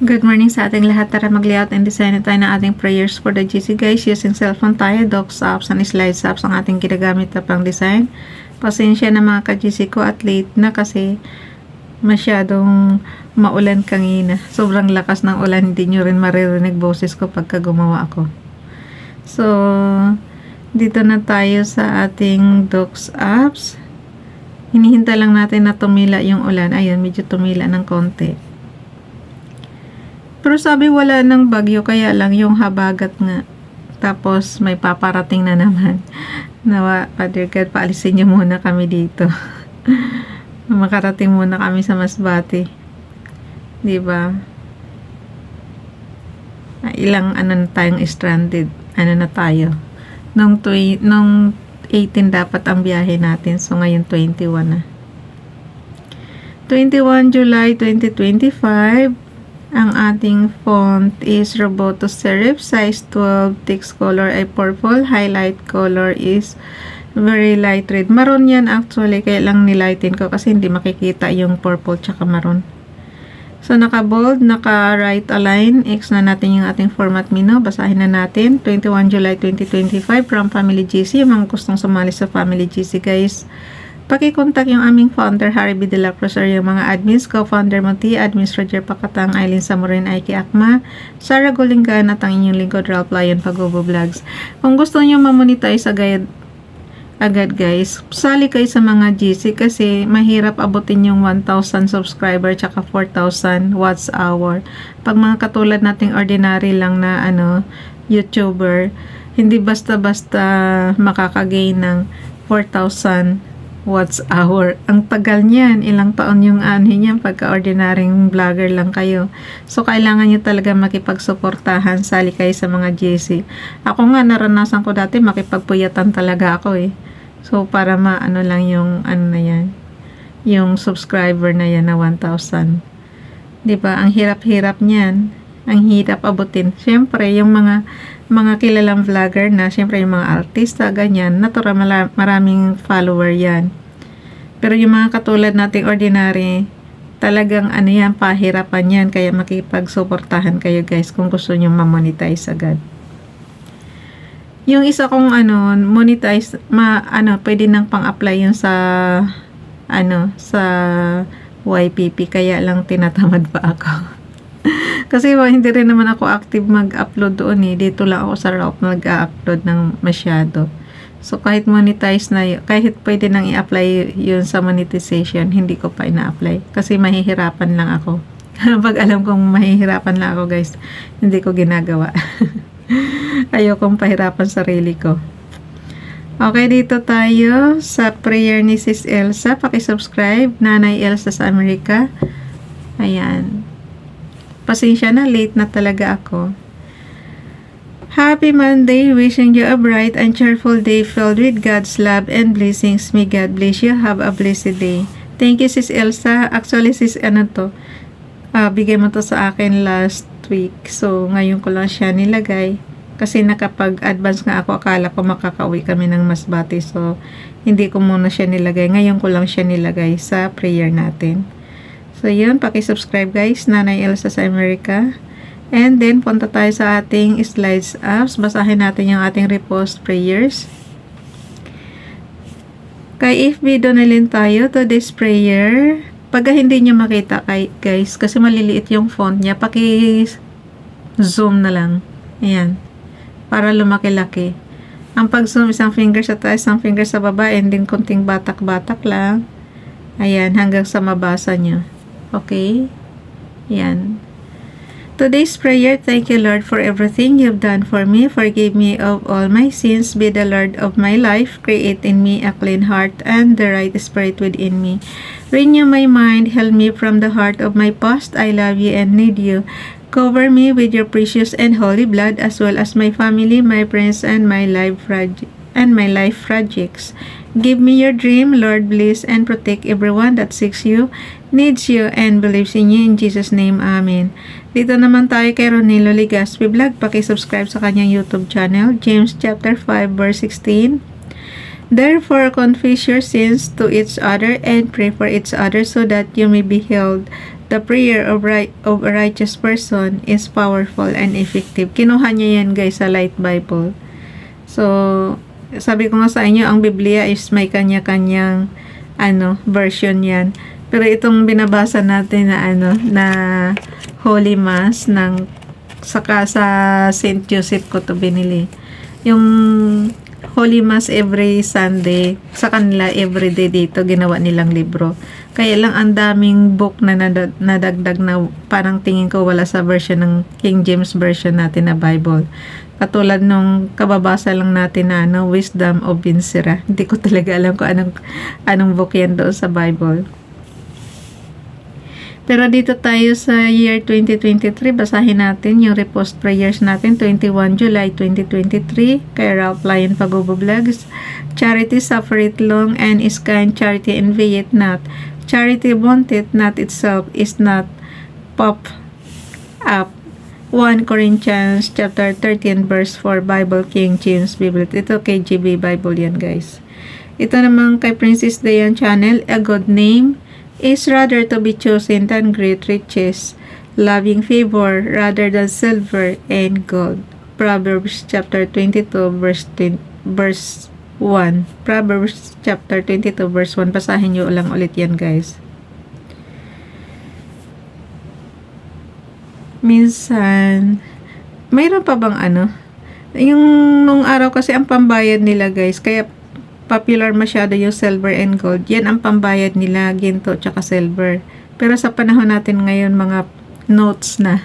Good morning sa ating lahat. Tara mag-layout and design tayo ng ating prayers for the GC guys. Using cellphone tayo, docs apps and slides apps ang ating ginagamit na pang design. Pasensya na mga ka-GC ko at late na kasi masyadong maulan kanina. Sobrang lakas ng ulan, hindi nyo rin maririnig boses ko pagka gumawa ako. So, dito na tayo sa ating docs apps. Hinihintay lang natin na tumila yung ulan. Ayun, medyo tumila ng konti. Pero sabi wala ng bagyo, kaya lang yung habagat nga. Tapos may paparating na naman. Nawa, Father God, paalisin niyo muna kami dito. Makarating muna kami sa Masbate. Diba? Ilang ano na tayong stranded. Ano na tayo? Nung 18 dapat ang biyahe natin. So ngayon 21 na. 21 July 2025. Ang ating font is Roboto Serif, size 12, text color ay purple, highlight color is very light red. Maroon yan actually, kaya lang nilighten ko kasi hindi makikita yung purple tsaka maroon. So naka-bold, naka-right align, X na natin yung ating format menu, basahin na natin. 21 July 2025 from Family GC, yung mga gustong sumali sa Family GC guys. Paki-contact yung aming founder, Harry B. De La Cruz, or yung mga admins, co-founder Monty, admins Roger Pakatang, Aileen Samurin, Aiki Akma, Sarah Golingan, at ang inyong lingkod, Ralph Lion, Pagobo Vlogs. Kung gusto nyo mamonetize agad guys, sali kayo sa mga GC kasi mahirap abutin yung 1,000 subscriber tsaka 4,000 watts hour. Pag mga katulad nating ordinary lang na YouTuber, hindi basta-basta makakagain ng 4,000 watts hour. Ang tagal niyan, ilang taon yung niyan pagka-ordinaryong vlogger lang kayo. So, kailangan nyo talaga makipagsuportahan, sali kayo sa mga GC. Ako nga, naranasan ko dati, makipagpuyatan talaga ako eh. So, para maano lang yung na yan, yung subscriber na yan na 1,000. Diba? Ang hirap-hirap niyan. Ang hirap abutin. Siyempre, yung mga kilalang vlogger na, siyempre yung mga artista, ganyan, natural maraming follower yan. Pero yung mga katulad nating ordinary, talagang yan, pahirapan yan. Kaya makipagsuportahan kayo guys kung gusto nyo ma-monetize agad. Yung isa kong monetize, pwede nang pang-apply yun sa sa YPP, kaya lang tinatamad pa ako. Kasi hindi rin naman ako active mag-upload doon eh. Dito lang ako sa Ralph nag-upload ng masyado. So, kahit monetize na yun, kahit pwede nang i-apply yun sa monetization, hindi ko pa ina-apply. Kasi mahihirapan lang ako. Pag alam kong mahihirapan lang ako guys, hindi ko ginagawa. Ayokong pahirapan sarili ko. Okay, dito tayo sa prayer ni Sis Elsa. Paki-subscribe. Nanay Elsa sa Amerika. Ayan. Pasensya na, late na talaga ako. Happy Monday, wishing you a bright and cheerful day filled with God's love and blessings. May God bless you. Have a blessed day. Thank you, Sis Elsa. Actually, Sis, bigay mo to sa akin last week. So, ngayon ko lang siya nilagay. Kasi nakapag-advance nga ako, akala ko makakauwi kami ng Masbate. So, hindi ko muna siya nilagay. Ngayon ko lang siya nilagay sa prayer natin. So, yun. Paki-subscribe guys. Nanay Elsa sa Amerika. And then, punta tayo sa ating slides apps. Basahin natin yung ating repost prayers. Kay FB donalin tayo to this prayer. Pag hindi nyo makita guys, kasi maliliit yung font niya, paki-zoom na lang. Ayan. Para lumaki-laki. Ang pag-zoom, isang finger sa taas, isang finger sa baba, and then konting batak-batak lang. Ayan, hanggang sa mabasa nyo. Okay? Yan. Today's prayer, thank you Lord for everything you've done for me. Forgive me of all my sins. Be the Lord of my life. Create in me a clean heart and the right spirit within me. Renew my mind. Help me from the heart of my past. I love you and need you. Cover me with your precious and holy blood, as well as my family, my friends, and my life projects. Give me your dream, Lord. Bless and protect everyone that seeks you, needs you, and believes in you. In Jesus' name, Amen. Dito naman tayo kay Ronilo Ligaspi Vlog. Paki-subscribe sa kanyang YouTube channel. James chapter 5 verse 16. Therefore, confess your sins to each other and pray for each other so that you may be healed. The prayer of a righteous person is powerful and effective. Kinuha niya yan guys sa Light Bible. So, sabi ko nga sa inyo, ang Biblia is may kanya-kanyang version yan. Pero itong binabasa natin na Holy Mass saka sa St. Joseph ko to binili. Yung Holy Mass every Sunday, sa kanila everyday dito ginawa nilang libro. Kaya lang ang daming book na nadagdag na parang tingin ko wala sa version ng King James version natin na Bible. Katulad nung kababasa lang natin na Wisdom of Vincera. Hindi ko talaga alam kung anong book yan doon sa Bible. Pero dito tayo sa year 2023, basahin natin yung repost prayers natin, 21 July 2023, kay Ralph Lyon Pagubo Vlogs. Charity suffereth long and is kind, charity envieth not. Charity vaunteth not itself, is not puffed up. 1 Corinthians chapter 13 verse 4, Bible King James Bible. Ito KJV Bible yan guys. Ito naman kay Princess Dayan Channel, a good name is rather to be chosen than great riches, loving favor rather than silver and gold. Proverbs chapter 22 verse 1. Proverbs chapter 22 verse 1. Basahin nyo lang ulit yan guys. Minsan, mayroon pa bang yung nung araw kasi ang pambayad nila guys, kaya popular masyado yung silver and gold. Yan ang pambayad nila, ginto tsaka silver. Pero sa panahon natin ngayon, mga notes na.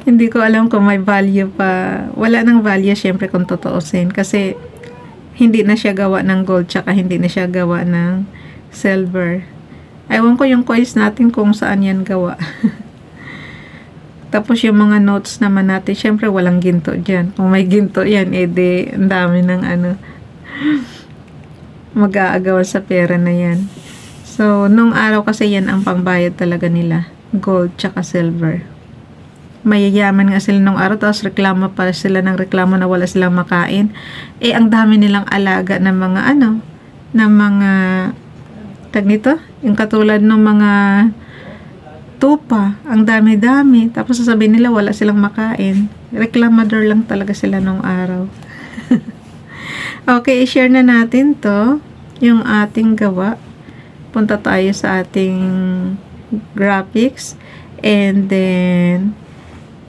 Hindi ko alam kung may value pa. Wala nang value syempre kung totoosin. Kasi hindi na siya gawa ng gold tsaka hindi na siya gawa ng silver. Ewan ko yung coins natin kung saan yan gawa. Tapos yung mga notes naman natin, syempre walang ginto dyan. Kung may ginto yan, edi ang dami ng mag-aagawan sa pera na yan. So, nung araw kasi yan ang pangbayad talaga nila. Gold tsaka silver. Mayayaman nga sila nung araw, tapos reklamo pa sila ng reklamo na wala silang makain. Ang dami nilang alaga ng mga ng mga tag nito, yung katulad ng mga tupa, ang dami-dami. Tapos sasabihin nila wala silang makain. Reklamador lang talaga sila nung araw. Okay, i-share na natin to, yung ating gawa. Punta tayo sa ating graphics and then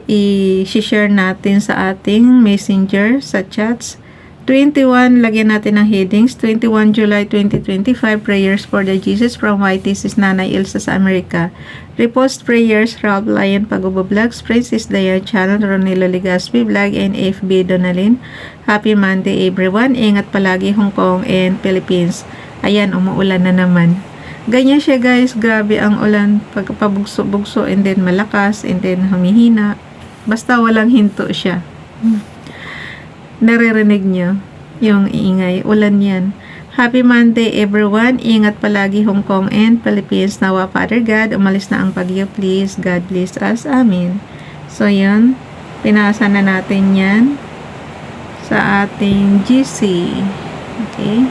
i-share natin sa ating messenger, sa chats. 21, lagyan natin ng headings. 21 July 2025, prayers for the Jesus from YTC's Nanay Ilsa sa Amerika. Repost prayers, Ralph Lyon Pagubo Vlogs, Princess Dayan Channel, Ronilo Ligaspi Vlog, and FB Donalyn. Happy Monday everyone. Ingat palagi Hong Kong and Philippines. Ayan, umuulan na naman. Ganyan siya guys, grabe ang ulan. Pagpabugso-bugso and then malakas and then humihina. Basta walang hinto siya. Naririnig nyo yung iingay. Ulan yan. Happy Monday everyone. Ingat palagi Hong Kong and Philippines. Nawa Father God, umalis na ang bagyo please. God bless us. Amen. So yun, pinasa na natin yan sa ating GC. Okay.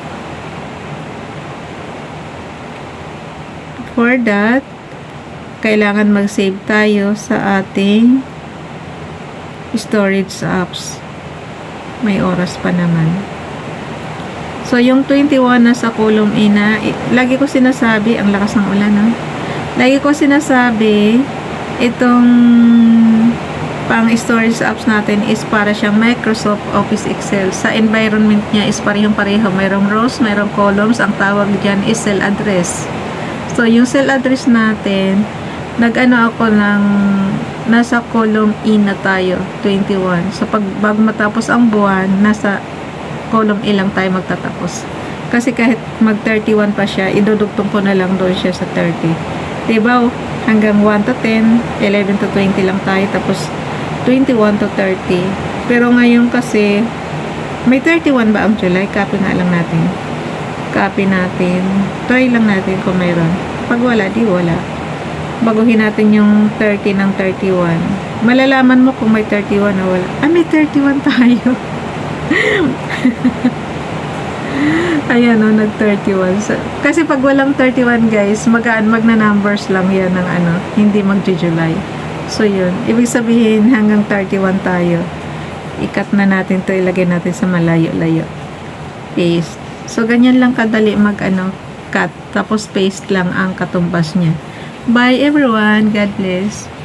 For that, kailangan mag-save tayo sa ating storage apps. May oras pa naman. So, yung 21 na sa column A na, lagi ko sinasabi, ang lakas ng ulan, lagi ko sinasabi, itong pang storage apps natin is para siyang Microsoft Office Excel. Sa environment niya is parehong-pareho. Mayroong rows, mayroong columns. Ang tawag dyan is cell address. So, yung cell address natin, ako ng nasa column E na tayo, 21. So, bago matapos ang buwan, nasa column E lang tayo magtatapos. Kasi kahit mag 31 pa siya, idudugtong ko na lang doon siya sa 30. Diba? Hanggang 1 to 10, 11 to 20 lang tayo, tapos 21 to 30. Pero ngayon kasi, may 31 ba ang July? Copy nga lang natin. Copy natin. Try lang natin kung mayroon. Pag wala, di wala. Baguhin natin yung 30 ng 31. Malalaman mo kung may 31 o wala. May 31 tayo. Ayan o, nag-31. Kasi pag walang 31 guys, magna-numbers lang yan ng ano, hindi mag-July. So yun, ibig sabihin hanggang 31 tayo. I-cut na natin to, ilagay natin sa malayo-layo. Paste. So ganyan lang kadali cut. Tapos paste lang ang katumbas niya. Bye everyone. God bless.